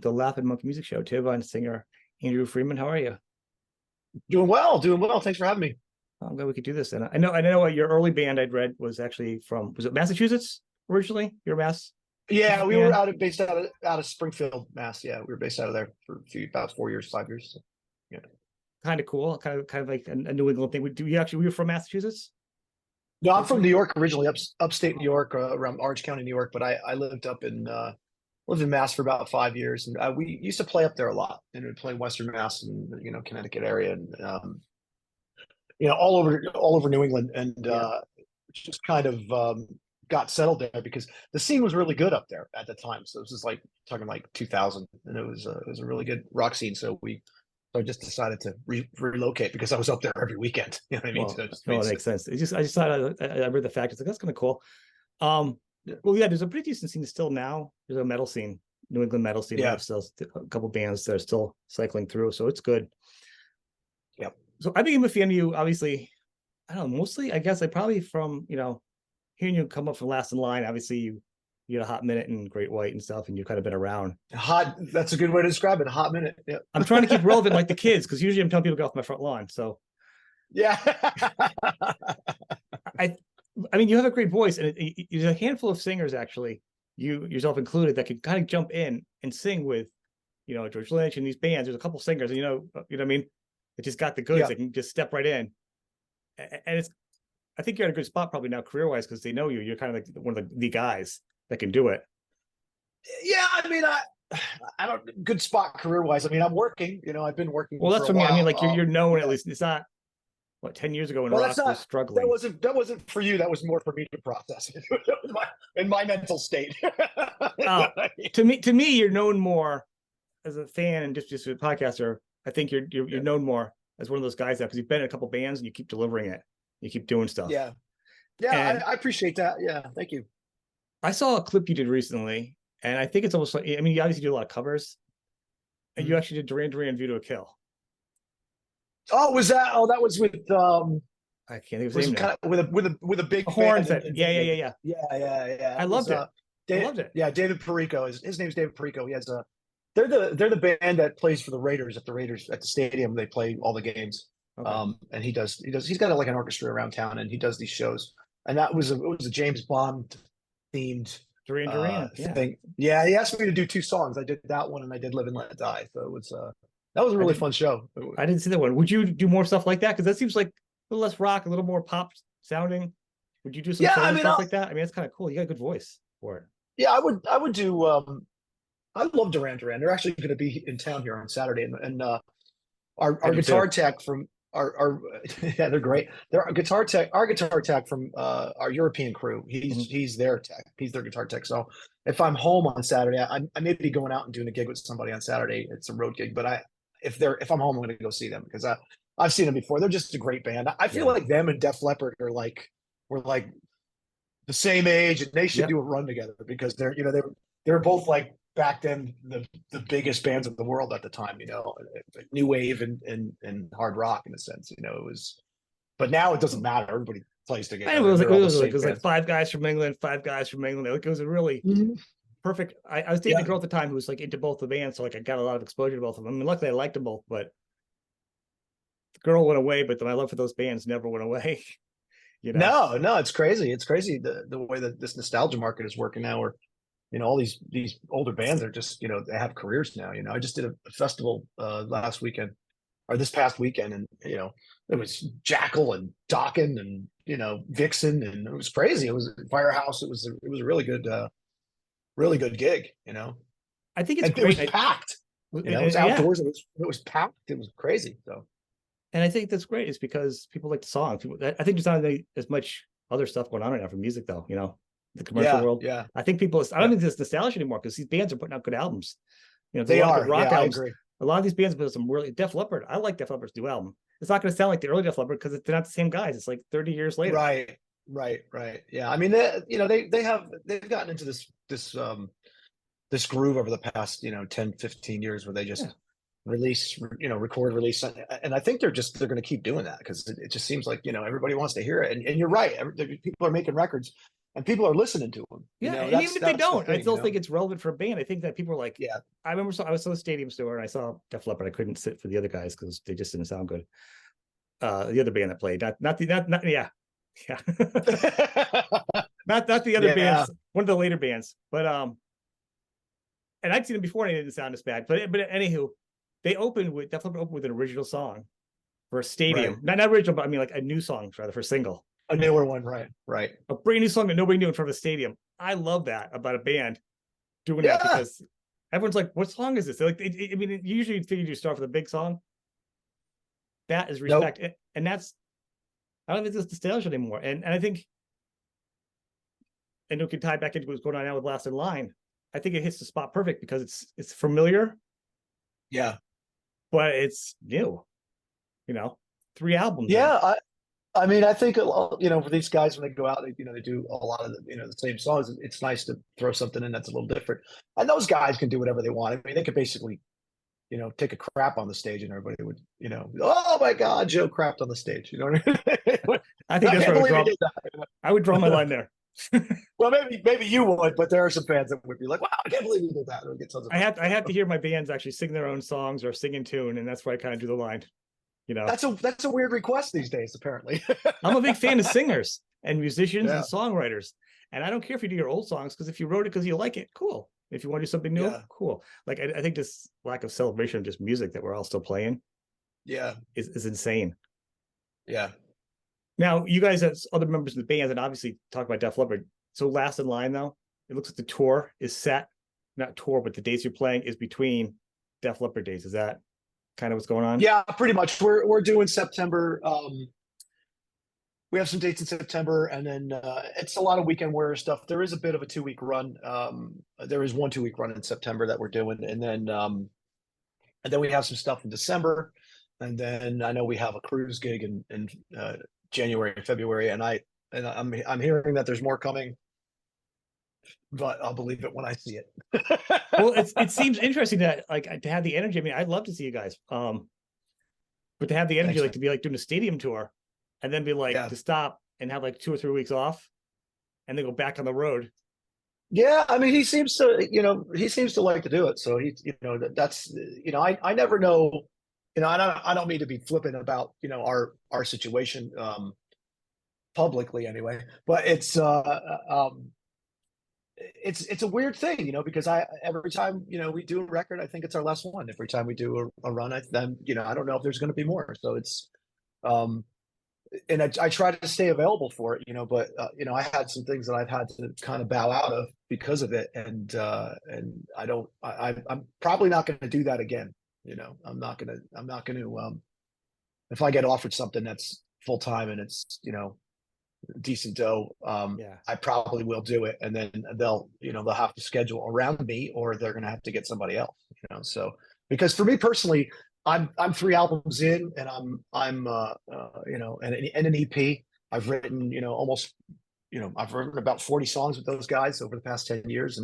the Laughing Monkey Music Show. Turbine singer Andrew Freeman. How are you? Doing well, doing well. Thanks for having me. I'm glad we could do this. And I know what your early band I'd read was actually from, was it Massachusetts originally? Your Mass Yeah, music we were band? based out of Springfield, Mass. Yeah, we were based out of there for about 4 years, 5 years. So, yeah. Kind of cool. Kind of like a New England thing. Do you actually, were you from Massachusetts No, I'm from New originally? York originally, upstate New York, around Orange County, New York. But I lived in Mass for about 5 years, and we used to play up there a lot. And we play Western Mass and Connecticut area, and all over New England, and Yeah. just kind of got settled there because the scene was really good up there at the time. So this is like talking like 2000, and it was a really good rock scene. So I just decided to relocate because I was up there every weekend. You know what I mean? Well, So it just no, made it makes sense. sense. I just thought I read the fact. It's like, that's kind of cool. Um, well, yeah, there's a pretty decent scene still now. There's a metal scene, New England metal scene. They Yeah. have still a couple bands that are still cycling through. So it's good. Yep. So I became a fan of you, obviously. I don't know, mostly, I guess I probably from, hearing you come up from last in line, obviously you had a hot minute in Great White and stuff, and you've kind of been around. Hot. That's a good way to describe it. A hot minute. Yeah. I'm trying to keep relevant like the kids, because usually I'm telling people to get off my front lawn. So Yeah. I I mean, you have a great voice, and there's a handful of singers, actually, you yourself included, that could kind of jump in and sing with, George Lynch and these bands. There's a couple singers, and you know what I mean? That just got the goods. Yeah. They can just step right in. And I think you're at a good spot probably now career wise because they know you. You're kind of like one of the guys that can do it. Yeah. I mean, I don't good spot career wise. I mean, I'm working. I've been working Well, for that's a what I mean. I mean, while. like you're known, at Yeah. least. It's not what 10 years ago when Well, that's rock was not that struggling. wasn't that wasn't for you. That was more for me to process in my mental state. You know Oh, what I mean? to me, you're known more as a fan and just a podcaster. I think you're Yeah. known more as one of those guys that, because you've been in a couple bands and you keep delivering it, you keep doing stuff. Yeah. Yeah, And I appreciate that. Yeah, thank you. I saw a clip you did recently, and I think it's almost like, I mean, you obviously do a lot of covers, and you Mhm. actually did Duran Duran View to a Kill. Oh, was that? Oh, that was with I can't think of his was name now. kind of with a The big band horns in, that, in yeah, yeah, yeah, Vegas. yeah. Yeah. I It was loved it. I loved it. Yeah, David Perico. His name's David Perico. He has a they're the band that plays for the Raiders at the stadium. They play all the games. Okay. And he's got like an orchestra around town, and he does these shows. And it was a James Bond themed Duran Duran. Yeah. thing. Yeah, he asked me to do two songs. I did that one, and I did Live and Let Die. So that was a I really did fun show. I didn't see that one. Would you do more stuff like that? Because that seems like a little less rock, a little more pop sounding. Would you do some Yeah, I solo mean, stuff like that? I mean, it's kind of cool. You got a good voice for it. yeah, I would do. I love Duran Duran. They're actually going to be in town here on Saturday, and I our do guitar too. tech from our yeah, they're great. They're our guitar tech from our European crew. He's Mhm. he's their tech. He's their guitar tech. So if I'm home on Saturday, I may be going out and doing a gig with somebody on Saturday. It's a road gig, but if I'm home, I'm going to go see them because I've seen them before. They're just a great band. I feel Yeah. like them and Def Leppard were like the same age, and they should Yep. do a run together because they were both like back then the biggest bands of the world at the time. Like new wave and hard rock in a sense. It was, but now it doesn't matter. Everybody plays I know together, and they're it all the was like same it was like fans. five guys from England, five guys from England. Like, it was a really Mhm. perfect. I was dating a Yeah, girl at the time who was like into both the bands, so like I got a lot of exposure to both of them. I mean, luckily I liked them both, but the girl went away, but my love for those bands never went away. you know. no, it's crazy. It's crazy the way that this nostalgia market is working now. Where all these older bands are just they have careers now. I just did a festival last weekend or this past weekend, and it was Jackal and Dokken and Vixen, and it was crazy. It was Firehouse. It was a really good gig. I think it's And it was great. packed. It was Yeah, outdoors. It was packed. It was crazy. So and I think that's great. It's because people like the songs. I think there's not as much other stuff going on right now for music, though. The commercial yeah, world. yeah, I think people. I don't yeah. think there's nostalgia anymore because these bands are putting out good albums. There's a They lot of good are. rock Yeah, I albums. agree. A lot of these bands put some really Def Leppard. I like Def Leppard's new album. It's not going to sound like the early Def Leppard because they're not the same guys. It's like 30 years later. Right. Yeah. I mean, they've gotten into this groove over the past 10, 15 years where they Yeah. just release, record, release, and I think they're going to keep doing that because it just seems like everybody wants to hear it. And you're right, people are making records. and people are listening to them. You Yeah, know, and even if they that's the don't, I thing, still you know? think it's relevant for a band. I think that people are like, Yeah. I remember I was at the stadium store and I saw Def Leppard. I couldn't sit for the other guys because they just didn't sound good. The other band that played, not yeah, yeah, not the other Yeah. bands, one of the later bands, but and I'd seen them before and it didn't sound as bad. But anywho, they opened with Def Leppard opened with an original song for a Right. stadium, not original, but I mean like a new song rather for a single, A newer one. Right. Right. a brand new song that nobody knew in front of a stadium. I love that about a band doing that Yeah. because everyone's like, "What song is this?" They're like, I mean, usually you figure you start with a big song. That is Nope. respect, and that's I don't think it's nostalgia anymore. And I think, and it can tie back into what's going on now with Last in Line. I think it hits the spot perfect because it's familiar, Yeah. but it's new. You know, 3 albums in. Yeah. I mean, I think, you know, for these guys, when they go out, you know, they do a lot of the, you know, the same songs. It's nice to throw something in that's a little different. And those guys can do whatever they want. I mean, they could basically, you know, take a crap on the stage and everybody would, you know, oh my God, Joe crapped on the stage. You know what I mean? I think I that's where can't I would believe he draw. did that. I would draw my line there. Well, maybe you would, but there are some fans that would be like, wow, I can't believe he did that. Or get tons of I have to hear my bands actually sing their own songs or sing in tune, and that's where I kind of do the line. You know, that's a weird request these days, apparently. I'm a big fan of singers and musicians and Yeah. songwriters. And I don't care if you do your old songs because if you wrote it because you like it, cool. If you want to do something new, Yeah. cool. Like I think this lack of celebration of just music that we're all still playing Yeah. is insane. Yeah. Now, you guys as other members of the band and obviously talk about Def Leppard. So Last in Line though, it looks like the tour is set, not tour, but the dates you're playing is between Def Leppard days. Is that kind of what's going on? Yeah, pretty much. We're doing September. We have some dates in September, and then it's a lot of weekend warrior stuff. There is a bit of a 2 week run. There is one 2 week run in September that we're doing, and then we have some stuff in December, and then I know we have a cruise gig in January and February, and I'm hearing that there's more coming, but I'll believe it when I see it. Well, it seems interesting that like to have the energy. I mean, I'd love to see you guys. But to have the energy, Thanks, like man. to be like doing a stadium tour and then be like Yeah. to stop and have like 2 or 3 weeks off and then go back on the road. Yeah, I mean, he seems to, you know, he seems to like to do it. So he, you know, that's, you know, I never know, you know, I don't mean to be flippant about, you know, our situation publicly anyway, but it's a weird thing, you know, because every time, you know, we do a record, I think it's our last one. Every time we do a run, then, you know, I don't know if there's going to be more. So it's, um, and I try to stay available for it, you know, but you know, I had some things that I've had to kind of bow out of because of it, and I'm probably not going to do that again. You know, I'm not going to if I get offered something that's full time and it's, you know, decent dough, Yeah. I probably will do it, and then they'll have to schedule around me, or they're going to have to get somebody else, you know. So because for me personally, I'm 3 albums in, and I'm you know, and an EP. I've written, you know, almost, you know, I've written about 40 songs with those guys over the past 10 years,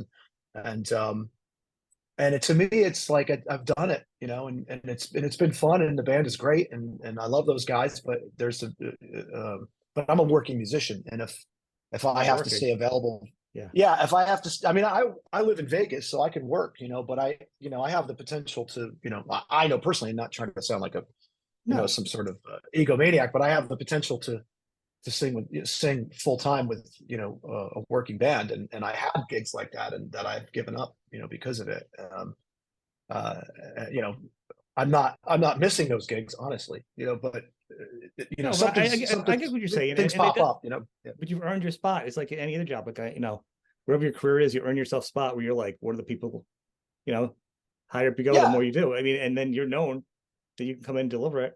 and to me, it's like I've done it, you know, and it's been fun, and the band is great, and I love those guys, but but I'm a working musician, and if I Not have to working. stay available, Yeah. yeah, if I have to, I mean, I live in Vegas, so I can work, you know, but you know, I have the potential to, you know, I know personally, not trying to sound like you know, No. some sort of egomaniac, but I have the potential to sing full time with, you know, a working band, and I had gigs like that, and that I've given up, you know, because of it. Uh, you know, I'm not missing those gigs, honestly, you know, but you know, No, but I something get what you're saying. things And it pop does, up, you know. Yeah. but you've earned your spot. It's like any other job. Like you know, wherever your career is, you earn yourself a spot where you're like, what are the people, you know, higher up you go, the Yeah, more you do. I mean, and then you're known that you can come in and deliver it.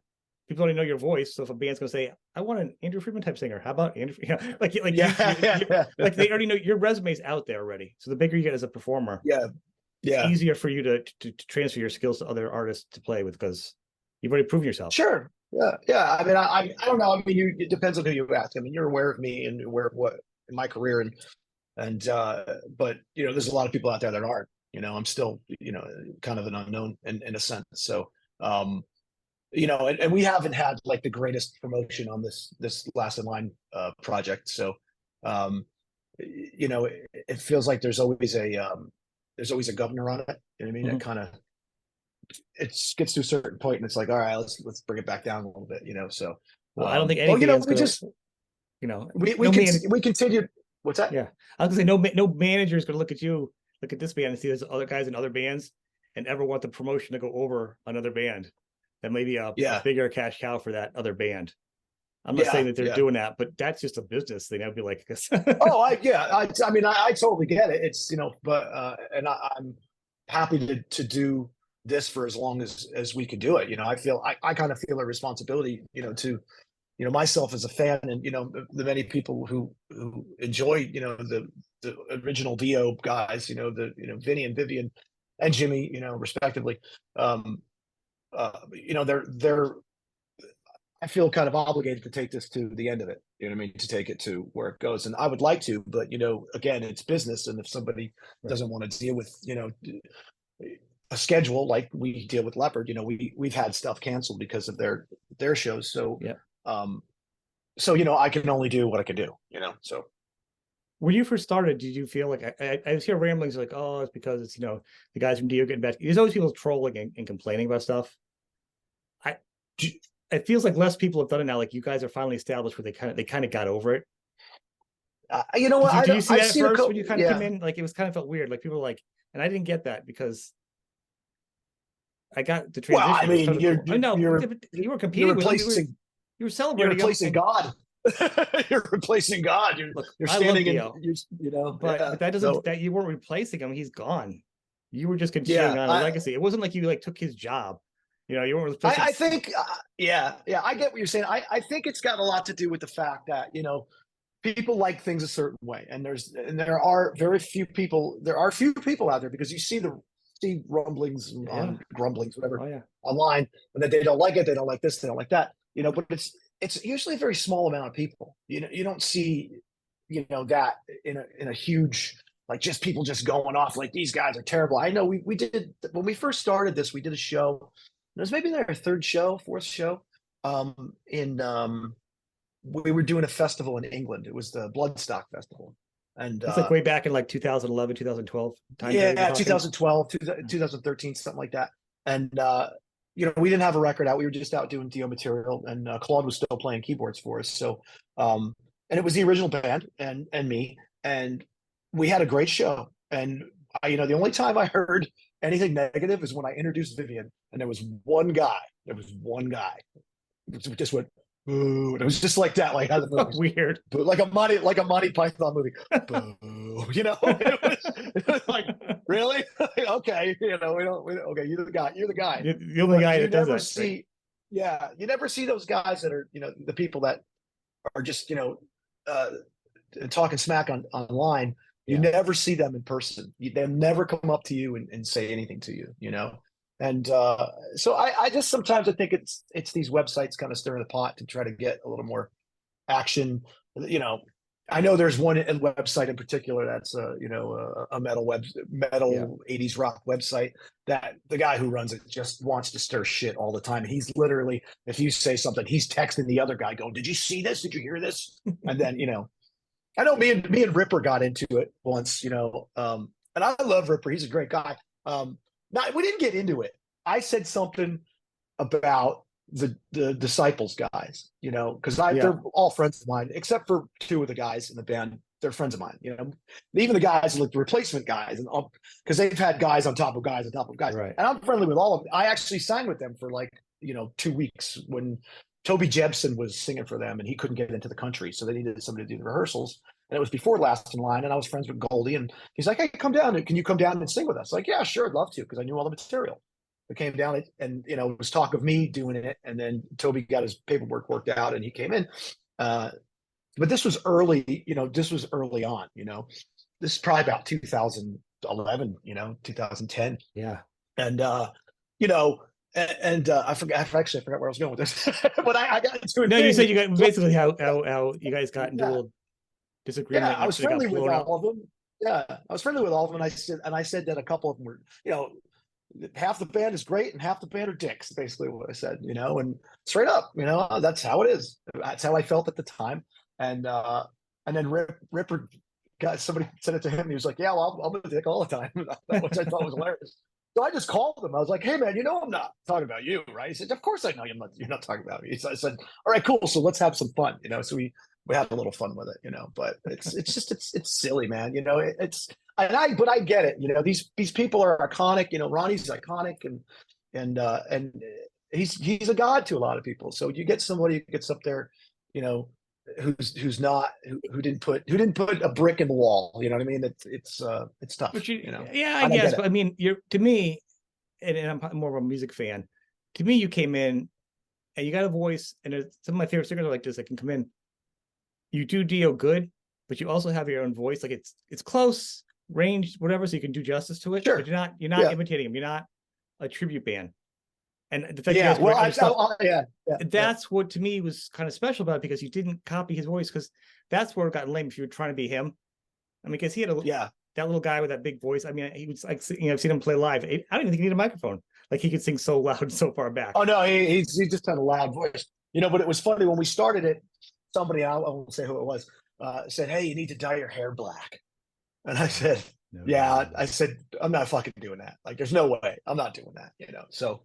People only know your voice. So if a band's gonna say, I want an Andrew Freeman type singer, how about Andrew? You know, yeah, like they already know your resume's out there already. So the bigger you get as a performer, yeah, it's yeah. easier for you to transfer your skills to other artists to play with because you've already proven yourself. Sure. Yeah, yeah. I mean, I don't know. I mean, it depends on who you ask. I mean, you're aware of me and aware of what in my career, but you know, there's a lot of people out there that aren't. You know, I'm still, you know, kind of an unknown in a sense. So, you know, and we haven't had like the greatest promotion on this last in line project. So, um, you know, it feels like there's always a governor on it. You know what I mean? It Mhm. kind of it gets to a certain point and it's like, all right, let's bring it back down a little bit, you know. So Well, I don't think any well, you know, band's gonna, you know, we no can man. we continued. What's that? Yeah, I was gonna say no manager is gonna look at you, look at this band, and see there's other guys in other bands, and ever want the promotion to go over another band that may be a Yeah, bigger cash cow for that other band. I'm not saying yeah, that they're yeah. doing that, but that's just a business thing. I'd be like, Oh, I mean, I totally get it. It's, you know, but and I'm happy to do this for as long as we could do it. You know, I kind of feel a responsibility, you know, to, you know, myself as a fan, and, you know, the many people who enjoy, you know, the original Dio guys, you know, Vinny and Vivian and Jimmy, you know, respectively. Um, you know, they're I feel kind of obligated to take this to the end of it. You know what I mean? To take it to where it goes. And I would like to, but, you know, again, it's business. And if somebody right. doesn't want to deal with, you know, a schedule like we deal with Leopard, you know, we've had stuff canceled because of their shows. So Yeah. um so, you know, I can only do what I can do, you know. So When you first started, did you feel like I hear ramblings like, oh, it's because it's, you know, the guys from Dio getting back. There's always people trolling and complaining about stuff. I it feels like less people have done it now. Like you guys are finally established where they kind of got over it. you know what, Did you see I've that at seen a first when couple. you kind of came Yeah. in? Like it was kind of felt weird. Like people were like, and I didn't get that because I got the Well, I transition. It was mean, kind of cool. I know you were you're competing with them. replacing You were you're celebrating them. replacing And God. You're replacing God. look, You're I love standing in, Dio, you know, but yeah. that doesn't So that you weren't replacing him. He's gone. You were just continuing yeah, on a legacy. It wasn't like you like took his job. You know, you weren't replacing. I think, yeah, I get what you're saying. I think it's got a lot to do with the fact that, you know, people like things a certain way, and there are very few people. There are few people out there because you see rumblings Yeah. on grumblings, whatever, Oh yeah. online, and that they don't like it, they don't like this, they don't like that. You know, but it's usually a very small amount of people. You know, you don't see, you know, that in a huge, like, just people just going off like these guys are terrible. I know we did when we first started this, we did a show. It was maybe their third show, fourth show. In We were doing a festival in England. It was the Bloodstock Festival, and That's like way back in like 2011, 2012 time period we're yeah, talking. 2012, 2013, something like that. And you know, we didn't have a record out. We were just out doing Dio material, and Claude was still playing keyboards for us. So, and it was the original band and me, and we had a great show. And you know, the only time I heard anything negative is when I introduced Vivian, and there was one guy. There was one guy who just went, "Boo!" And it was just like that, like how the movies, Weird. boo, like a Monty Python movie, boo. You know, it was like, really? Okay, you know, okay, you're the guy, you're the guy. You're the only But guy you that does never that, right? see, yeah, you never see those guys that are, you know, the people that are just, you know, uh, talking smack online. You Yeah. never see them in person. They'll never come up to you and say anything to you, you know. And so I just sometimes I think it's these websites kind of stirring the pot to try to get a little more action. You know, I know there's one website in particular that's you know, a Yeah. metal 80s rock website that the guy who runs it just wants to stir shit all the time. He's literally, if you say something, he's texting the other guy going, "Did you see this? Did you hear this?" And then, you know, I know me and Ripper got into it once, you know, and I love Ripper. He's a great guy. Now we didn't get into it. I said something about the Disciples guys, you know, because Yeah. they're all friends of mine, except for two of the guys in the band. They're friends of mine, you know. Even the guys like the replacement guys, and because they've had guys on top of guys on top of guys, Right. and I'm friendly with all of them. I actually sang with them for like, you know, 2 weeks when Toby Jebsen was singing for them, and he couldn't get into the country, so they needed somebody to do the rehearsals. And it was before Last in Line, and I was friends with Goldie, and he's like, "Hey, come down! Can you come down and sing with us?" Like, yeah, sure, I'd love to, because I knew all the material. It came down, and you know, it was talk of me doing it, and then Toby got his paperwork worked out, and he came in. Uh, but this was early, you know, this was early on, you know. This is probably about 2011, you know, 2010, Yeah. and you know, and I forgot. Actually, I forgot where I was going with this, but I got into a No, you thing. said you got basically how you guys got into a Yeah, little yeah, disagreement I and was they got friendly with blown up. all of them. Yeah, I was friendly with all of them, and I said that a couple of them were, you know, half the band is great and half the band are dicks. Basically, what I said, you know, and straight up, you know, that's how it is. That's how I felt at the time, and then Ripper somebody said it to him. He was like, "Yeah, well, I'm a dick all the time," which I thought was hilarious. So I just called him. I was like, "Hey, man, you know I'm not talking about you, right?" He said, "Of course I know you're not talking about me." So I said, "All right, cool. So let's have some fun, you know." So we had a little fun with it, you know. But it's silly, man. You know, but I get it. You know, these people are iconic. You know, Ronnie's iconic, and he's a god to a lot of people. So you get somebody who gets up there, you know, who's not who didn't put a brick in the wall. You know what I mean? It's tough. But You know, yeah, I and I guess. get But it. I mean, you're to me, and I'm more of a music fan. To me, you came in and you got a voice, and some of my favorite singers are like this. I can come in, you do Dio good, but you also have your own voice. Like it's close range, whatever, so you can do justice to it. But Sure. you're not Yeah. imitating him. You're not a tribute band. And the fact you Yeah. guys Well, write other stuff, yeah. Yeah. Yeah. that's what to me was kind of special about it, because you didn't copy his voice, because that's where it got lame if you were trying to be him. I mean, because he had Yeah. that little guy with that big voice. I mean, he was like, I've seen him play live. I don't even think he needed a microphone. Like he could sing so loud and so far back. Oh no, he just had a loud voice. You know, but it was funny when we started it. Somebody, I won't say who it was, said, "Hey, you need to dye your hair black." And I said, No. "Yeah." I said, "I'm not fucking doing that. Like, there's no way. I'm not doing that." You know, so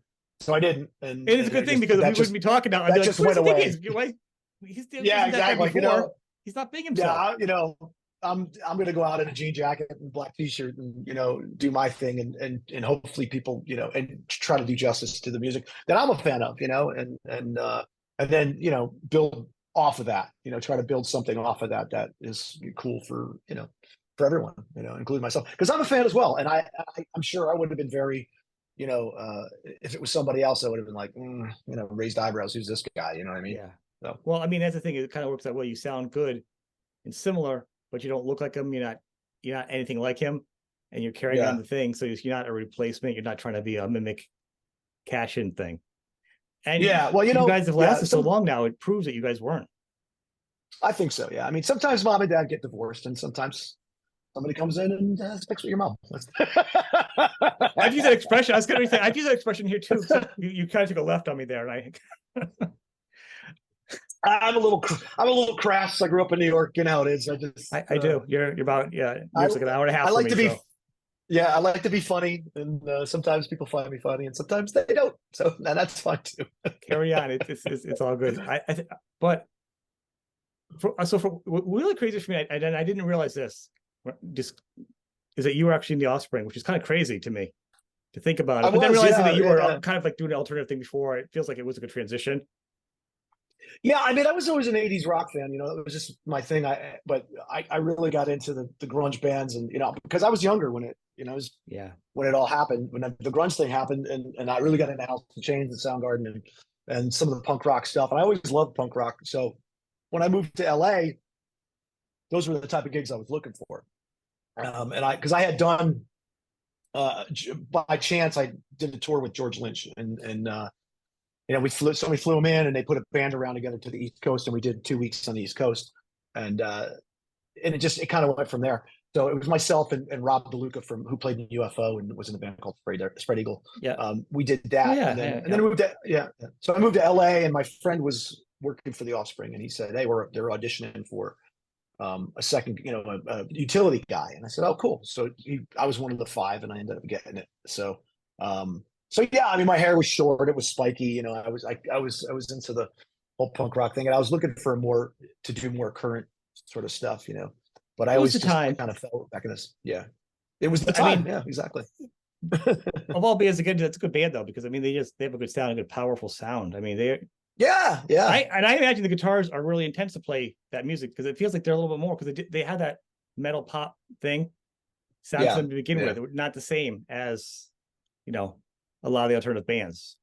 I didn't. And It is a good thing, because if we wouldn't be talking now, I'd be that like, just "What does went he think away. he's Yeah, wasn't that guy exactly. before? You know, He's not being himself." yeah, you know, I'm gonna go out in a jean jacket and black t-shirt and, you know, do my thing, and hopefully people, you know, and try to do justice to the music that I'm a fan of, you know, and then, you know, build off of that, you know, try to build something off of that that is cool for, you know, for everyone, you know, including myself, because I'm a fan as well. And I'm sure I would have been very, you know, if it was somebody else, I would have been like, you know, raised eyebrows. Who's this guy? You know what I mean? Yeah. So Well, I mean, that's the thing. It kind of works that way. You sound good and similar, but you don't look like him. You're not anything like him, and you're carrying on yeah, the thing. So you're not a replacement. You're not trying to be a mimic cash-in thing. And yeah. Well, you you know, guys have yeah. lasted so long now. It proves that you guys weren't. I think so. Yeah. I mean, sometimes mom and dad get divorced, and sometimes somebody comes in and sticks with your mom. I've used that expression. I was going to say I've used that expression here too. So you kind of took a left on me there, and I'm a little crass. I grew up in New York. You know how it is. I do. You're about I, You're like an hour and a I half from like me. to be, So yeah, I like to be funny, and sometimes people find me funny, and sometimes they don't. So and that's fine too. carry on. It's all good. But what really crazy for me, I didn't realize this. Just is that you were actually in the Offspring, which is kind of crazy to me to think about I it. But then was, realizing yeah, that you were yeah. kind of like doing an alternative thing before, it feels like it was a good transition. Yeah, I mean, I was always an '80s rock fan. You know, it was just my thing. But I really got into the grunge bands, and you know, because I was younger when it, you know, Yeah. when it all happened, when the grunge thing happened, and I really got into House of Chains and Soundgarden and some of the punk rock stuff. And I always loved punk rock. So when I moved to LA, those were the type of gigs I was looking for. And because I had done by chance, I did a tour with George Lynch, and you know, we flew him in, and they put a band around together to the East Coast, and we did 2 weeks on the East Coast, and it kind of went from there. So it was myself and Rob DeLuca who played in UFO and was in a band called Spread Eagle. Yeah. We did Oh, that, yeah. and then Yeah. and then I moved to So I moved to LA, and my friend was working for the Offspring, and he said, "Hey, they're auditioning for a second, you know, a utility guy." And I said, "Oh, cool." So I was one of the 5, and I ended up getting it. So yeah, I mean, my hair was short, it was spiky, you know. I was into the whole punk rock thing, and I was looking for to do more current sort of stuff, you know. But I It was always the just time. kind of felt back in this. Yeah, it was the But I time. mean, Yeah, exactly. of all bands, again, that's a good band though, because I mean, they have a good sound, a good, powerful sound. I mean, Yeah, I yeah, imagine the guitars are really intense to play that music, because it feels like they're a little bit more, because they had that metal pop thing sound to yeah, them to begin yeah. with. Not the same as, you know, a lot of the alternative bands,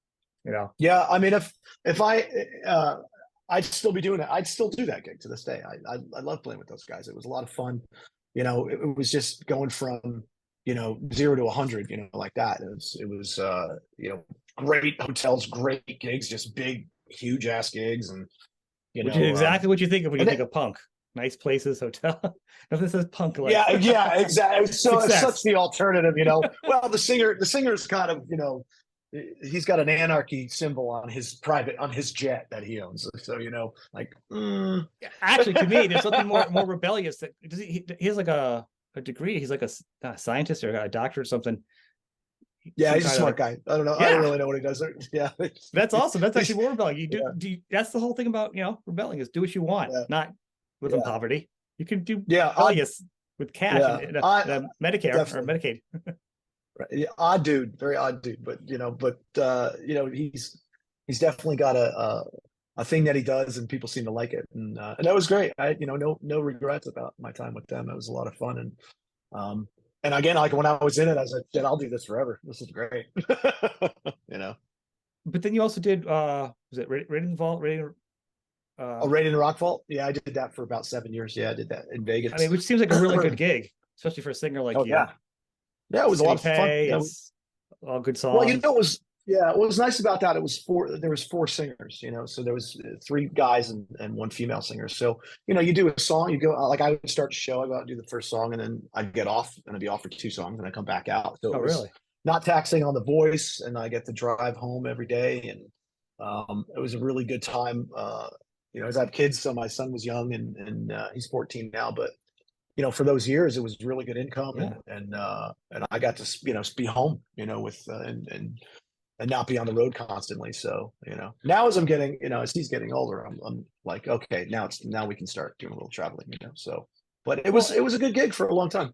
you know. Yeah, I mean, if I'd still be doing it. I'd still do that gig to this day. I love playing with those guys. It was a lot of fun. You know, it was just going from, you know, 0 to 100, you know, like that. It was you know, great hotels, great gigs, just big, huge ass gigs, and you Which is know, exactly what you think of when you and think then, of punk. Nice places, hotel. Nothing says punk like yeah, exactly. So it's such success. the alternative, you know. Well, the singer's kind of, you know, he's got an anarchy symbol on his jet that he owns. So like Actually, to me, there's something more rebellious. That does he has like a degree. He's like a scientist or a doctor or something. yeah, Some he's a kind of smart like, guy. I don't know. I don't yeah, really know what he does. Yeah, that's awesome. That's he's, actually more rebelling. yeah, That's the whole thing about rebelling is do what you want, yeah, not live in yeah, poverty. You can do yeah. rebellious with cash and Yeah, I a Medicare or definitely. Medicaid. Right. Yeah, odd dude, very odd dude, but he's definitely got a thing that he does, and people seem to like it, and that was great. I no regrets about my time with them. It was a lot of fun, um and again, like when I was in it, I was like, shit, I'll do this forever. This is great. you know. But then you also did was it Raiden the Vault? Raiden Oh, Raid in the Rock Vault. Yeah, I did that for about 7 years. Yeah, I did that in I mean, Vegas. which seems like a really good gig, especially for a singer like Oh you. yeah, yeah, it was a Steady lot of fun. pay, Yeah, it's all good well, songs. it was yeah, what was nice about that, it was there was four singers, so there was three guys and one female singer. So, you do a song, you go like I would start the show, I go out and do the first song, and then I'd get off and I'd be off for two songs and I come back out. So Oh, it was really? not taxing on the voice, and I get to drive home every day, and it was a really good time. As I have kids, so my son was young, and he's 14 now, but for those years, it was really good income, Yeah. and I got to be home, with and not be on the road constantly. So now as I'm getting as he's getting older, I'm like, okay, now we can start doing a little traveling. So, but it Well, was it was a good gig for a long time.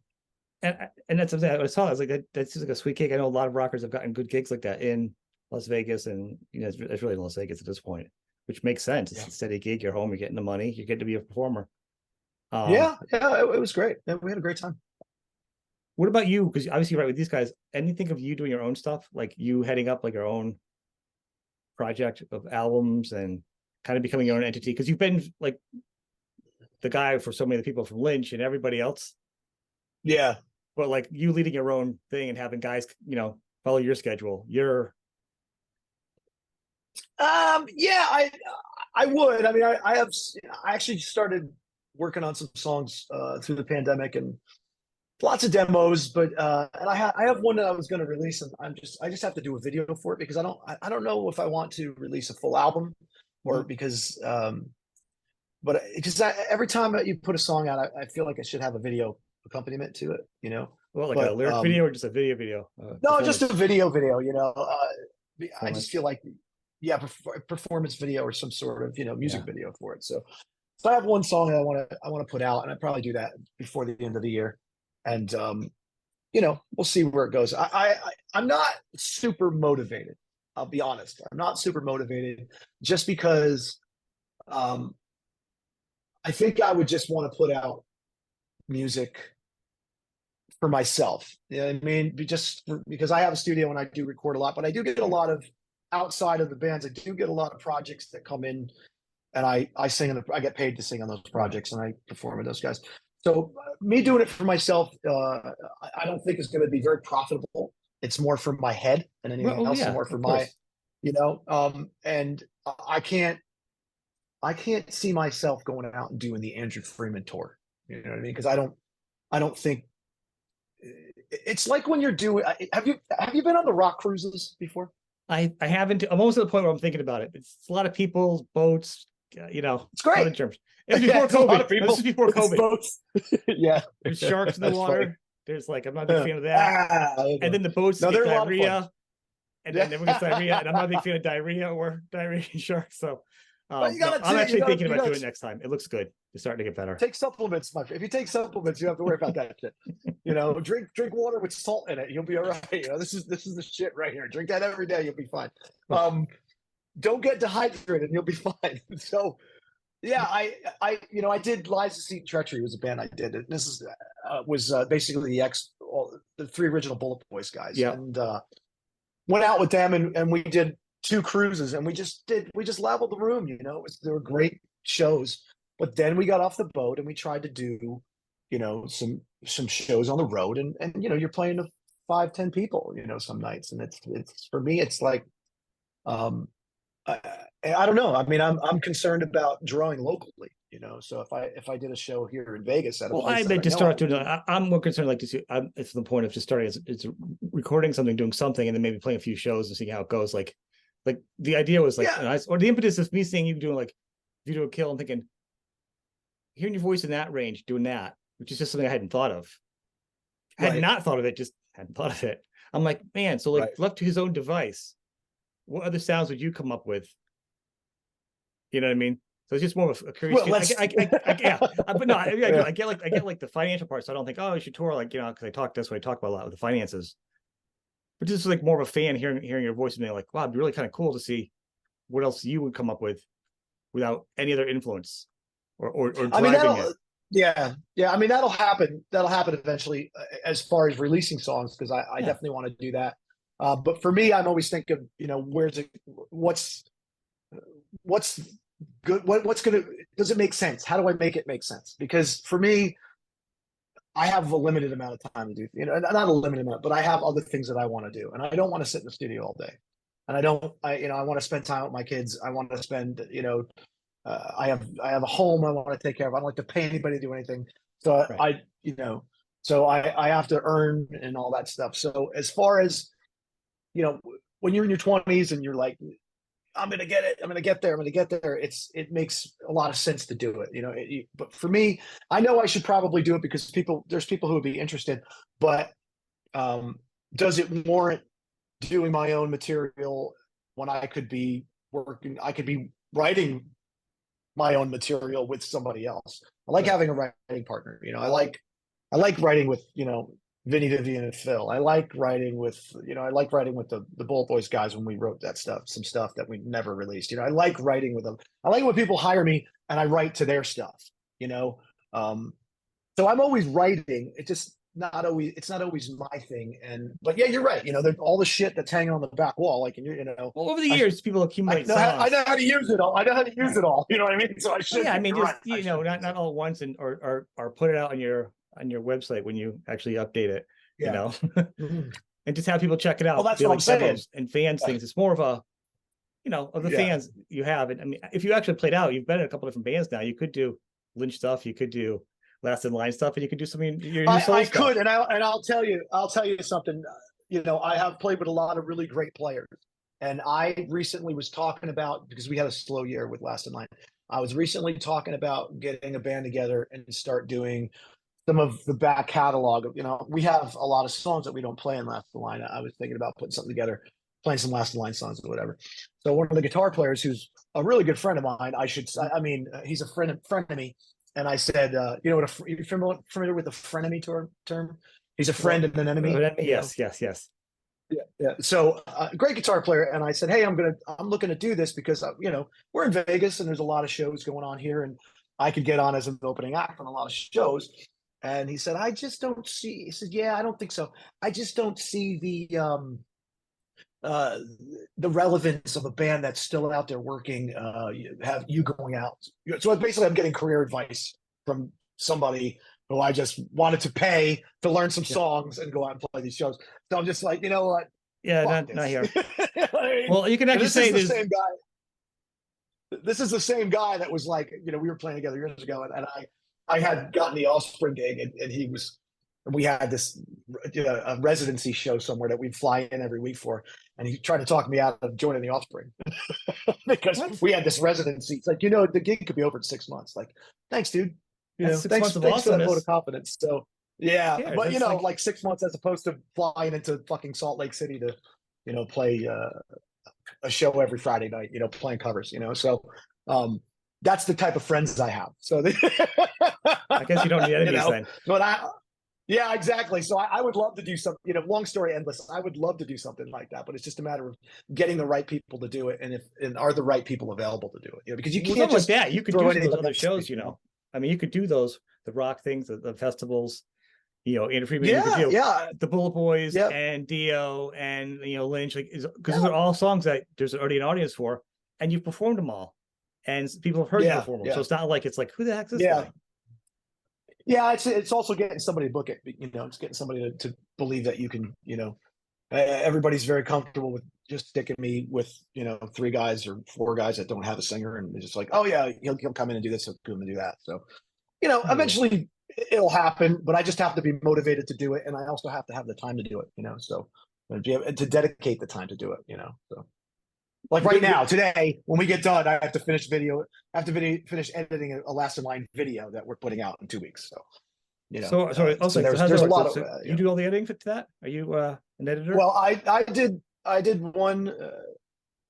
and that's something I saw. I was like, that's just like a sweet gig. I know a lot of rockers have gotten good gigs like that in Las Vegas, and it's really in Las Vegas at this point, which makes sense. It's Yeah, a steady gig. You're home. You're getting the money. You get to be a performer. Um, yeah, it was great. We had a great time. what about you? Because obviously, you're right with these guys. Anything of you doing your own stuff, like you heading up like your own project of albums and kind of becoming your own entity? Because you've been like the guy for so many of the people from Lynch and everybody else, Yeah. but like you leading your own thing and having guys, follow your schedule. Yeah, I would. I mean, I actually started working on some songs through the pandemic, and lots of demos, but and I have one that I was going to release, and I just have to do a video for it, because I don't know if I want to release a full album, or because but it just every time that you put a song out, I feel like it should have a video accompaniment to it. Well, like a But lyric video or just a video no, just a performance video. I just feel performance. like, yeah, performance video or some sort of music Yeah. video for it. So I have one song that I want to put out, and I probably do that before the end of the year, and we'll see where it goes. I'm not super motivated. I'll be honest. I'm not super motivated, just because um, I think I would just want to put out music for myself. I mean, just because I have a studio and I do record a lot, but I do get a lot of outside of the bands. I do get a lot of projects that come in, and I sing, and I get paid to sing on those Right. projects, and I perform with those guys. So me doing it for myself, I don't think is going to be very profitable. It's more for my head than anything Well, else, and yeah, more for of my, course. and I can't see myself going out and doing the Andrew Freeman tour. You know what I mean? Because I don't think it's like when you're doing. Have you been on the rock cruises before? I haven't. I'm almost at the point where I'm thinking about it. It's a lot of people, boats, It's fun great. in terms. It was Yeah, before it's a lot of COVID. No, this people. is before It's COVID. boats. Yeah, There's sharks in the that's funny. water. There's like I'm not a big fan of that. And Okay. then the boats No, get they're a lot of fun. diarrhea, and then everyone gets diarrhea, Yeah. and I'm not a big fan of diarrhea or diarrhea and sharks. So, But you no, gotta I'm take you actually gotta thinking you about gotta doing it next time. It looks good. It's starting to get better. take supplements, my friend. If you take supplements, you don't have to worry about that shit. Drink water with salt in it. You'll be all right. This is the shit right here. Drink that every day. You'll be fine. Don't get dehydrated. You'll be fine. So yeah, I did Lies, Deceit, and Treachery was a band I did. And this was basically the three original Bullet Boys guys, Yeah. and went out with them, and we did two cruises, and we just leveled the room. They were great shows. But then we got off the boat, and we tried to do some shows on the road, and you're playing to 5-10 people some nights, and it's for me, it's like um I don't know. I mean, I'm concerned about drawing locally. you know. So if I did a show here in Vegas at a Well, I place that meant I to know start I doing. I'm more concerned like to see. It's the point of just starting. It's recording something, doing something, and then maybe playing a few shows and seeing how it goes. Like the idea was like, yeah, or the impetus of me seeing you doing like Video Kill and thinking, hearing your voice in that range, doing that, which is just something I hadn't thought of. I had right, not thought of it, just hadn't thought of it. I'm like, man, so like right. left to his own device, what other sounds would you come up with? You know what I mean? So it's just more of a curious. Well, let's Yeah, but no, I do. yeah, I get like the financial part. So I don't think, oh, you should tour, like, because I talk this way, I talk about a lot with the finances. But just like more of a fan hearing your voice and being like, wow, it'd be really kind of cool to see what else you would come up with without any other influence or I mean driving it. yeah. I mean that'll happen eventually, as far as releasing songs, because I Yeah, definitely want to do that. But for me, I'm always thinking, you know, what's good, what's gonna, does it make sense? How do I make it make sense? Because for me, I have a limited amount of time to do, you know, not a limited amount, but I have other things that I want to do, and I don't want to sit in the studio all day. And I want to spend time with my kids. I want to spend, you know, I have a home I want to take care of. I don't like to pay anybody to do anything. So right. I, you know, so I have to earn and all that stuff. So as far as, you know, when you're in your 20s and you're like, I'm gonna get it, I'm gonna get there, I'm gonna get there, it makes a lot of sense to do it, you know. But for me, I know I should probably do it because there's people who would be interested, but um, does it warrant doing my own material when I could be writing my own material with somebody else? I like Right. having a writing partner. You know, I like writing with, you know, Vinny, Vivian, and Phil. I like writing with, you know, I like writing with the Bullet Boys guys when we wrote that stuff, some stuff that we never released. You know, I like writing with them. I like when people hire me and I write to their stuff. You know, um, so I'm always writing. It's not always my thing. And but yeah, you're right. You know, all the shit that's hanging on the back wall, like, and you know, Well, over the I years, people accumulate I songs. know how to use it all. I know how to use Right. it all. You know what I mean? So I Well, should yeah, I be. mean, You're just right. I should not use it. all at once, and or put it out on your website when you actually update it. You Yeah. know, Mhm. and just have people check it Well, out, that's be what I'm like saying. demos and fans things. It's more of a, of the Yeah. fans you have. And I mean, if you actually played out, you've been in a couple different bands now. You could do Lynch stuff, you could do Last in Line stuff, and you could do something your new soul I could, stuff. and I'll tell you something. You know, I have played with a lot of really great players, and I recently was talking about, because we had a slow year with Last in Line. I was recently talking about getting a band together and start doing some of the back catalog of, you know, we have a lot of songs that we don't play in Last in Line. I was thinking about putting something together, playing some Last in Line songs or whatever. So one of the guitar players, who's a really good friend of mine, I mean, he's a friend of me. And I said, you know what, you familiar with the frenemy term? He's a friend Well, and an enemy, you know? yes, yes, yes. Yeah, yeah. So great guitar player, and I said, "Hey, I'm looking to do this because you know, we're in Vegas and there's a lot of shows going on here, and I could get on as an opening act on a lot of shows." And he said, "I just don't see." He said, "Yeah, I don't think so. I just don't see uh, the relevance of a band that's still out there working. Have you going out?" So basically, I'm getting career advice from somebody who I just wanted to pay to learn some Yeah, songs and go out and play these shows. So I'm just like, you know what? yeah, Fuck not this. here. You know what I mean? Well, you can And actually this is say the there's same guy. This is the same guy that was like, you know, we were playing together years ago, and I had gotten the Offspring gig, and he was, and we had this, you know, a residency show somewhere that we'd fly in every week for, and he tried to talk me out of joining the Offspring because what? we had this residency. It's like, you know, the gig could be over in 6 months. Like, thanks, dude. You That's know, 6 months of thanks for that vote of awesomeness. confidence. So Who yeah, cares? but you That's know, like, like 6 months as opposed to flying into fucking Salt Lake City to, you know, play a show every Friday night, you know, playing covers, you know. So um that's the type of friends I have. So I guess you don't need you enemies know, then. but yeah, exactly. So I would love to do something, you know, long story endless. I would love to do something like that, but it's just a matter of getting the right people to do it, and are the right people available to do it, you know, because you With can't something like just that, you could do throw some of those anybody other on stage, shows. I mean, you could do the rock things, the festivals, Andrew Freeman, you could Yeah, do yeah, the Bullet Boys yeah, and Dio and Lynch, like, because those yeah, are all songs that there's already an audience for, and you've performed them all, and people have heard you yeah, perform them. So yeah, it's not like it's like, who the heck's this yeah. guy? Yeah, it's also getting somebody to book it. You know, it's getting somebody to believe that you can, you know, everybody's very comfortable with just sticking me with, 3 guys or 4 guys that don't have a singer, and they're just like, oh yeah, he'll come in and do this, he'll come and do that. So, Yeah. eventually it'll happen, but I just have to be motivated to do it, and I also have to have the time to do it. So to dedicate the time to do it. So like right now, today, when we get done, I have to finish finish editing a last in line video that we're putting out in 2 weeks. So, So sorry. so Also, so how's that there's a work? lot of, So you do all the editing for that? Are you an editor? well, I did one,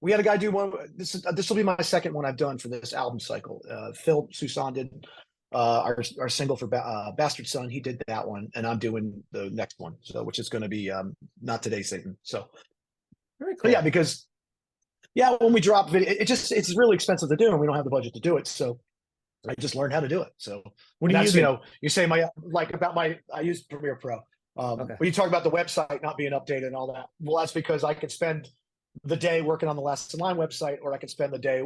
we had a guy do one. This will be my second one I've done for this album cycle. Phil Susan did our single for Bastard Son. He did that one, and I'm doing the next one. So, which is going to be Not Today, Satan. So, Very but cool. yeah, because when we drop video, it's really expensive to do, and we don't have the budget to do it. So I just learned how to do it. So What do you use? You say I use Premiere Pro. Okay. When you talk about the website not being updated and all that, well, that's because I could spend the day working on the Last in Line website, or I could spend the day,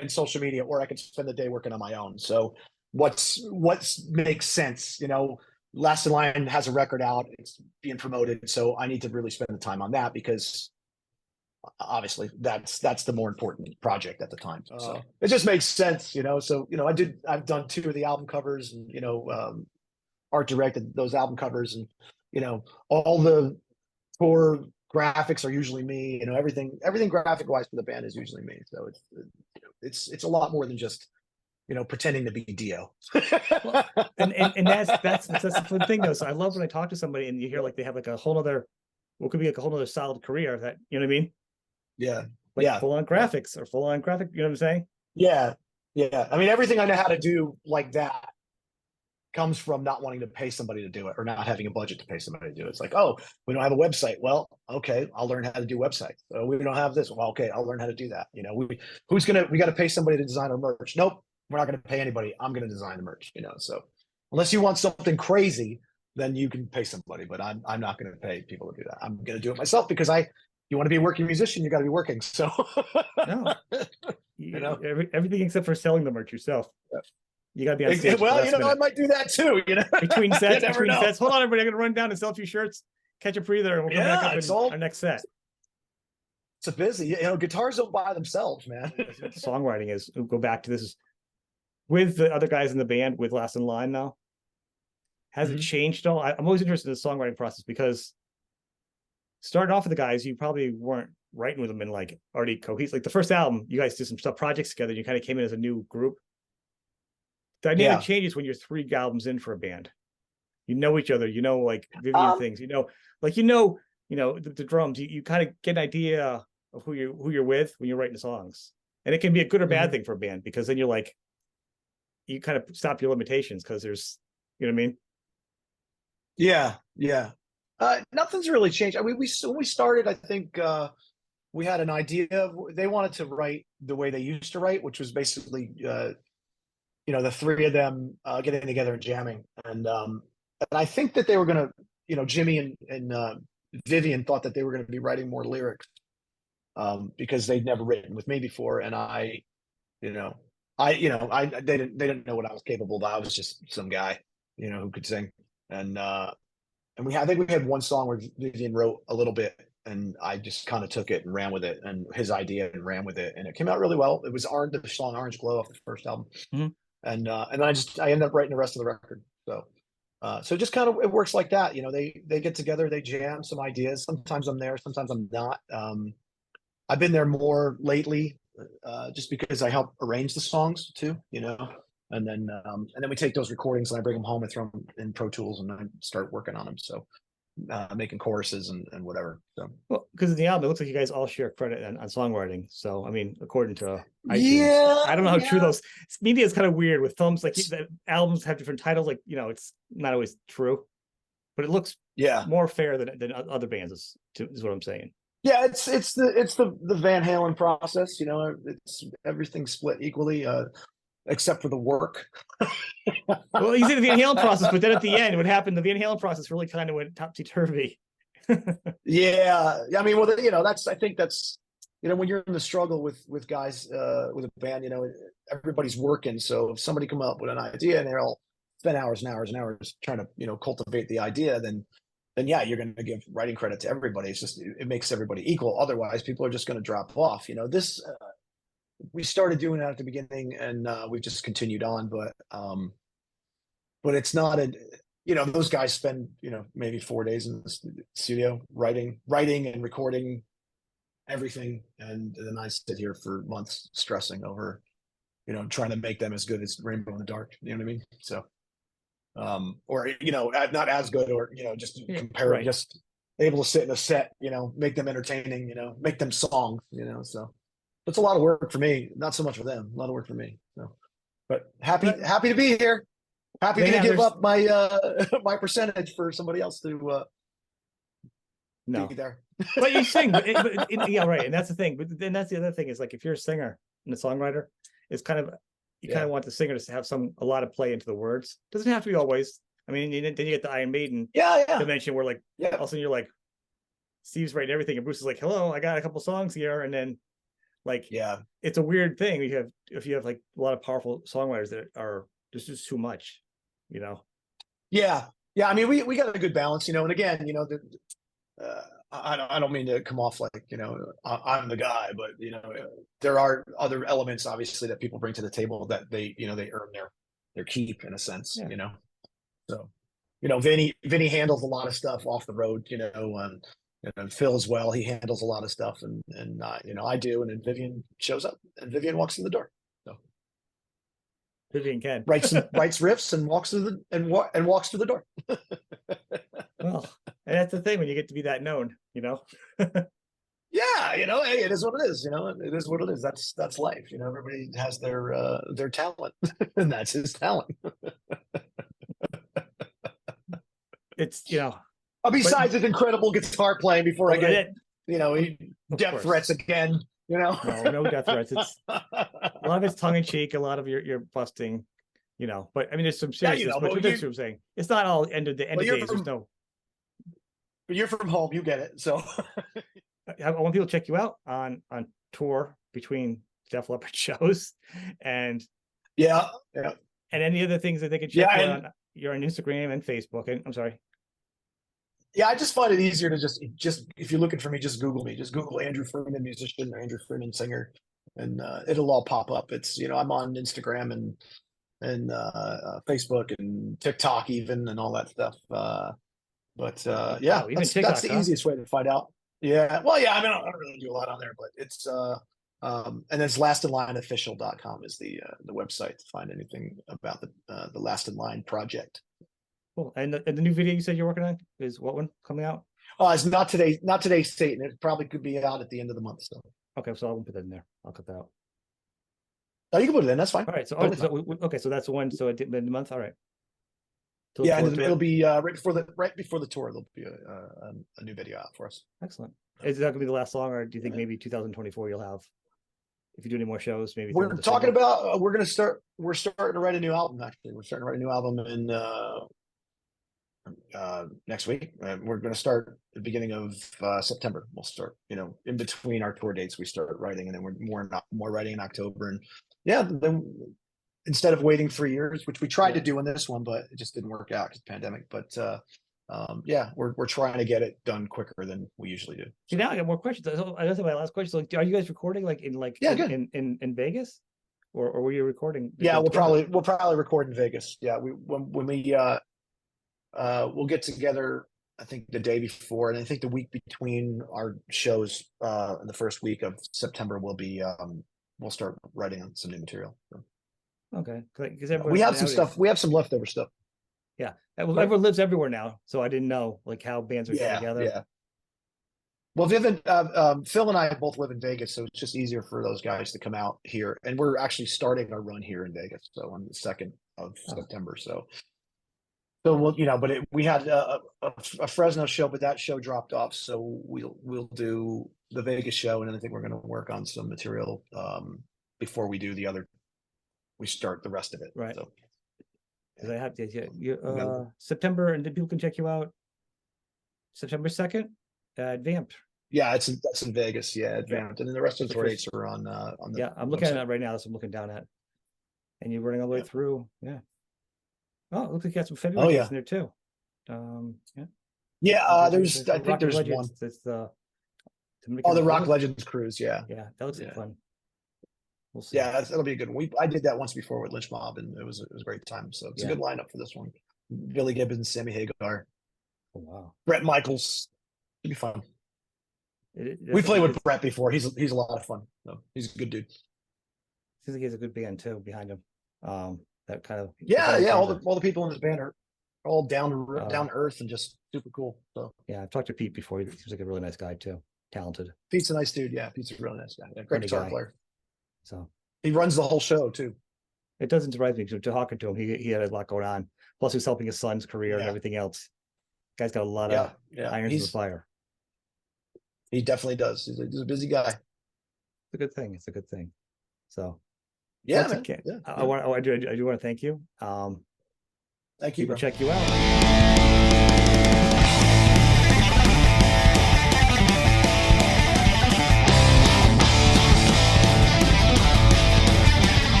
in social media, or I could spend the day working on my own. So what makes sense? Last in Line has a record out, it's being promoted, so I need to really spend the time on that, because obviously that's the more important project at the time. So it just makes sense. So I've done 2 of the album covers, and art directed those album covers, and all the tour graphics are usually me. Everything graphic wise for the band is usually me. So it's a lot more than just pretending to be Dio. Well, and that's the fun thing though. So I love when I talk to somebody and you hear like they have like a whole other, what could be like a whole other solid career that, you know what I mean? Yeah. Like Yeah. full on graphics or full on graphic, you know what I'm saying? Yeah. Yeah. I mean, everything I know how to do like that comes from not wanting to pay somebody to do it, or not having a budget to pay somebody to do it. It's like, oh, we don't have a website. Well, okay, I'll learn how to do websites. We don't have this. Well, okay, I'll learn how to do that. We got to pay somebody to design our merch. Nope, we're not going to pay anybody. I'm going to design the merch. So unless you want something crazy, then you can pay somebody. But I'm not going to pay people to do that. I'm going to do it myself, because you want to be a working musician, you got to be working. So No, everything except for selling the merch yourself. Yeah. You got to be on stage. Well, I might do that too. Between sets, you never know. sets. Hold on, everybody. I'm going to run down and sell a few shirts, catch a breather, and we'll come back up in our next set. It's a busy. Guitars don't buy themselves, man. Songwriting is. We'll go back to this with the other guys in the band with Last in Line now. Has it changed at all? I'm always interested in the songwriting process, because starting off with the guys, you probably weren't writing with them in like already cohesive. Like the first album, you guys did some stuff projects together. You kind of came in as a new group. The dynamic changes when you're 3 albums in for a band. You know each other. Like Vivian things. Like the drums. You kind of get an idea of who you're with when you're writing the songs, and it can be a good or bad thing for a band, because then you're like, you kind of stop your limitations, because there's, you know what I mean? Yeah, yeah. Nothing's really changed. I mean, when we started, I think we had an idea of, they wanted to write the way they used to write, which was basically the 3 of them getting together and jamming. And I think that they were going to, Jimmy and Vivian thought that they were going to be writing more lyrics, because they'd never written with me before, and they didn't know what I was capable of. I was just some guy, who could sing. And I think we had one song where Vivian wrote a little bit, and I just kind of took it and ran with it, and his idea, and ran with it, and it came out really well. It was the song Orange Glow off the first album. And then I ended up writing the rest of the record. So just kind of, it works like that. They get together, they jam some ideas. Sometimes I'm there, sometimes I'm not. I've been there more lately, just because I help arrange the songs too, and then we take those recordings and I bring them home and throw them in Pro Tools, and I start working on them. So making choruses and whatever. So, well, because in the album, it looks like you guys all share credit on songwriting. So, I mean, according to iTunes, yeah, I don't know how true those media is. Kind of weird with films, like the albums have different titles. Like, it's not always true, but it looks more fair than other bands. Is what I'm saying. Yeah, it's the Van Halen process. It's everything split equally, except for the work. Well, you say the Van Halen process, but then at the end, what happened? The Van Halen process really kind of went topsy-turvy. Yeah, I mean, well, I think that's when you're in the struggle with guys, with a band, everybody's working. So if somebody come up with an idea and they're all spend hours and hours and hours trying to cultivate the idea, then then yeah, you're going to give writing credit to everybody. It's just, it makes everybody equal. Otherwise, people are just going to drop off. You know, this, we started doing that at the beginning, and we've just continued on, but it's not a, you know, those guys spend, you know, maybe 4 days in the studio writing and recording everything. And then I sit here for months stressing over, you know, trying to make them as good as Rainbow in the Dark. You know what I mean? So, or, you know, not as good, or, you know, just Yeah, compare, right. just able to sit in a set, you know, make them entertaining, you know, make them songs, you know, so it's a lot of work for me, not so much for them, a lot of work for me. So, but But happy to be here. Happy to yeah, give there's up my my percentage for somebody else to be no. there. But you sing, yeah, right. And that's the thing. But then that's the other thing is like if you're a singer and a songwriter, it's kind of you kind Yeah, of want the singer to have a lot of play into the words. Doesn't have to be always. I mean, then you get the Iron Maiden yeah, dimension where like yeah, all of a sudden you're like Steve's writing everything, and Bruce is like, "Hello, I got a couple songs here," and then like yeah, it's a weird thing. You have if you have like a lot of powerful songwriters that are just too much, you know. yeah, yeah. I mean, we got a good balance, you know. And again, you know, I don't mean to come off like, you know, I'm the guy, but you know, there are other elements obviously that people bring to the table that they, you know, they earn their keep in a sense, Yeah, you know. So, you know, Vinny handles a lot of stuff off the road, you know, and Phil as well. He handles a lot of stuff, and you know, I do, and then Vivian shows up, and Vivian walks in the door. So Vivian can. writes riffs and walks through the and walks through the door. Well, and that's the thing when you get to be that known, you know. Yeah, you know, hey, it is what it is. You know, it is what it is. That's life. You know, everybody has their talent, and that's his talent. It's you know, but Besides his incredible guitar playing, before I well, get, you know, of death course, threats again. You know, no death threats. It's a lot of it's tongue in cheek. A lot of your busting, you know. But I mean, there's some yeah, you seriousness. know, But but that's what I'm saying. It's not all end of days. There's no. you're from home, you get it. So I want people to check you out on tour between Def Leppard shows, and yeah, yeah, and any other things that they can check yeah, you out and on. You're on Instagram and Facebook. And I'm sorry. yeah, I just find it easier to just if you're looking for me, just Google me. Just Google Andrew Freeman musician or Andrew Freeman singer, and it'll all pop up. It's, you know, I'm on Instagram and Facebook and TikTok even, and all that stuff. But yeah, Wow, even that's TikTok, the huh? easiest way to find out. Yeah, well, yeah, I mean, I don't really do a lot on there, but it's and it's lastinlineofficial.com is the website to find anything about the Last in Line project. Cool. And the new video you said you're working on is what one coming out? Oh, it's not today's Satan. It probably could be out at the end of the month. So, Okay, so I won't put that in there. I'll cut that out. oh, you can put it in. That's fine. All right. So, Totally fine. okay, so that's the one. So at the end of the month. All right. To look Yeah, forward and to it'll it. be right before the tour. There'll be a new video out for us. Excellent. Is that going to be the last song, or do you think maybe 2024 you'll have, if you do any more shows, maybe throw We're another talking single? about we're starting to write a new album. Actually, we're starting to write a new album in next week. We're going to start at the beginning of September. We'll start, you know, in between our tour dates, we start writing, and then we're more writing in October. And yeah, then instead of waiting 3 years, which we tried to Yeah. do in this one, but it just didn't work out because of the pandemic. But yeah, we're trying to get it done quicker than we usually do. See, now I got more questions. I guess my last question. So, like, are you guys recording like Yeah, good. in Vegas, or were you recording? Yeah, on Twitter? we'll probably record in Vegas. Yeah, when we we'll get together, I think the day before, and I think the week between our shows, in the first week of September, we'll start writing on some new material. So, Okay, because yeah, we everyone have some stuff. nowadays, We have some leftover stuff. yeah, But everyone lives everywhere now. So I didn't know like how bands are getting yeah, together. yeah. Well, Phil and I both live in Vegas, so it's just easier for those guys to come out here. And we're actually starting our run here in Vegas, so on the 2nd of Oh, September. So we'll, you know, but we had a Fresno show, but that show dropped off. So we'll do the Vegas show, and then I think we're going to work on some material before we do we start the rest of it. right. So Because I have to, you got September, and then people can check you out September 2nd at Vamped. yeah, that's in Vegas, yeah, Yeah, advanced, and then the rest of the the tour first. dates are on the Yeah, I'm looking at website. it right now. That's what I'm looking down at, and you're running all the way Yeah. through. Yeah. Oh, it looks like you got some Oh February dates yeah, in there too. Yeah. Yeah, I think Rock and there's one. Legends. It's the Oh, the Dominican Rock Republic. Legends cruise. Yeah, Yeah, that looks like yeah, fun. We'll see. yeah. That'll be a good one. I did that once before with Lynch Mob, and it was a great time. So it's a Yeah. good lineup for this one. Billy Gibbons, Sammy Hagar, Oh, wow. Brett Michaels. It'd be fun. It We played with it Brett before. He's a lot of fun. So he's a good dude. seems like he has a good band too behind him. That kind of Yeah, always yeah. brings All the people in his band are all down uh, to earth and just super cool. So yeah, I've talked to Pete before. He seems like a really nice guy too. Talented, Pete's a nice dude. Yeah, Pete's a really nice guy. Yeah, great funny guitar guy. player. So He runs the whole show too. it doesn't surprise me to talking to him. He had a lot going on. Plus, he was helping his son's career and Yeah, everything else. Guy's got a lot yeah, of yeah. irons in the fire. He definitely does. He's a busy guy. It's a good thing. It's a good thing. So Yeah, once man. again, Yeah, I yeah. want I do want to thank you. Thank you, People bro. check you out.